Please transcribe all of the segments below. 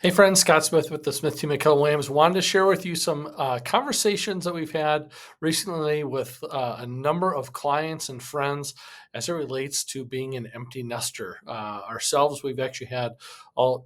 Hey friends, Scott Smith with the Smith team at Keller Williams. Wanted to share with you some conversations that we've had recently with a number of clients and friends as it relates to being an empty nester. Ourselves, we've actually had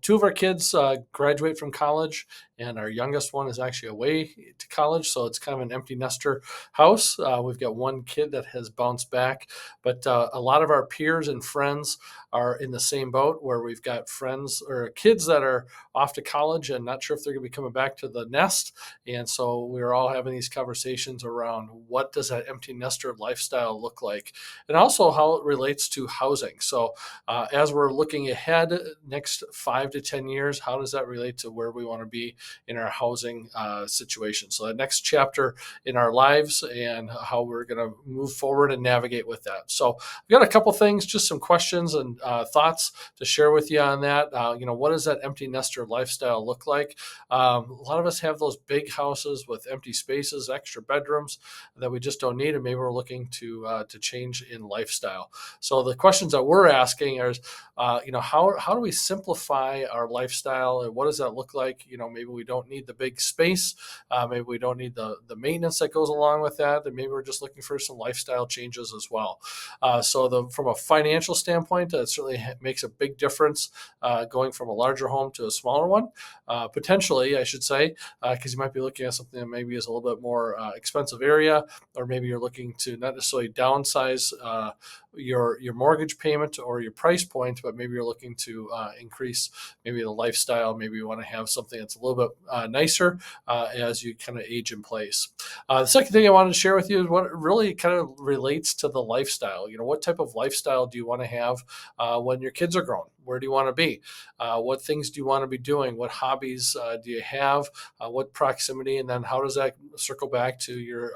two of our kids graduate from college, and our youngest one is actually away to college, so it's kind of an empty nester house. We've got one kid that has bounced back, but a lot of our peers and friends are in the same boat where we've got friends or kids that are off to college and not sure if they're going to be coming back to the nest. And so we're all having these conversations around what does that empty nester lifestyle look like, and also how it relates to housing. So as we're looking ahead next 5 to 10 years, how does that relate to where we want to be in our housing situation? So the next chapter in our lives and how we're going to move forward and navigate with that. So I've got a couple things, just some questions and thoughts to share with you on that. What does that empty nester lifestyle look like? A lot of us have those big houses with empty spaces, extra bedrooms that we just don't need, and maybe we're looking to change in lifestyle. So the questions that we're asking are, how do we simplify our lifestyle, and what does that look like? Maybe we don't need the big space, maybe we don't need the maintenance that goes along with that, and maybe we're just looking for some lifestyle changes as well. From a financial standpoint, it certainly makes a big difference going from a larger home to a smaller one, potentially, I should say, because you might be looking at something that maybe is a little bit more expensive area, or maybe you're looking to not necessarily downsize your mortgage payment or your price point, but maybe you're looking to increase maybe the lifestyle. Maybe you want to have something that's a little bit nicer as you kind of age in place. The second thing I wanted to share with you is what really kind of relates to the lifestyle. What type of lifestyle do you want to have when your kids are grown? Where do you want to be? What things do you want to be doing? What hobbies do you have? What proximity? And then how does that circle back to your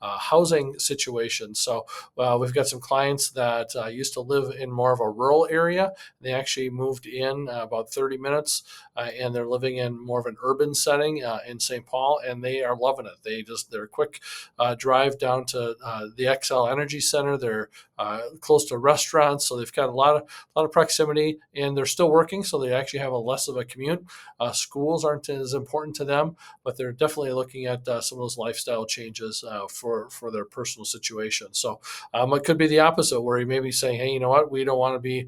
housing situation? So we've got some clients that used to live in more of a rural area. They actually moved in about 30 minutes and they're living in more of an urban setting in St. Paul, and they are loving it. They're a quick drive down to the XL Energy Center. They're close to restaurants, so they've got a lot of proximity, and they're still working, so they actually have a less of a commute. Schools aren't as important to them, but they're definitely looking at some of those lifestyle changes for their personal situation. So it could be the opposite, where you may be saying, hey, you know what, we don't want to be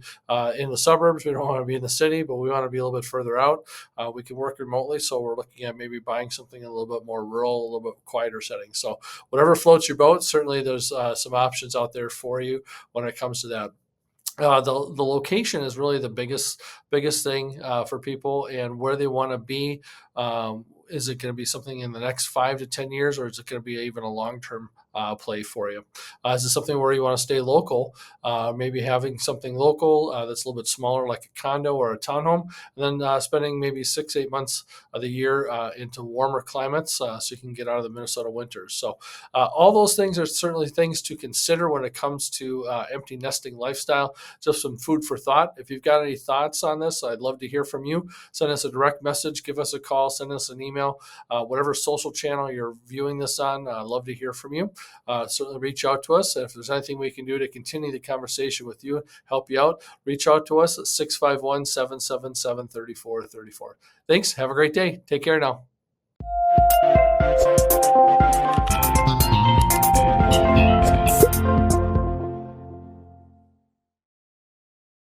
in the suburbs, we don't want to be in the city, but we want to be a little bit further out. We can work remotely, so we're looking at maybe buying something a little bit more rural, a little bit quieter setting. So whatever floats your boat, certainly there's some options out there for you when it comes to that. The location is really the biggest thing for people, and where they want to be. Is it going to be something in the next 5 to 10 years, or is it going to be even a long-term play for you? Is it something where you want to stay local? Maybe having something local that's a little bit smaller, like a condo or a townhome, and then spending maybe 6-8 months of the year into warmer climates so you can get out of the Minnesota winters. So all those things are certainly things to consider when it comes to empty nesting lifestyle. Just some food for thought. If you've got any thoughts on this, I'd love to hear from you. Send us a direct message, give us a call, send us an email, whatever social channel you're viewing this on. I'd love to hear from you. Certainly reach out to us. If there's anything we can do to continue the conversation with you, help you out, reach out to us at 651-777-3434. Thanks. Have a great day. Take care now.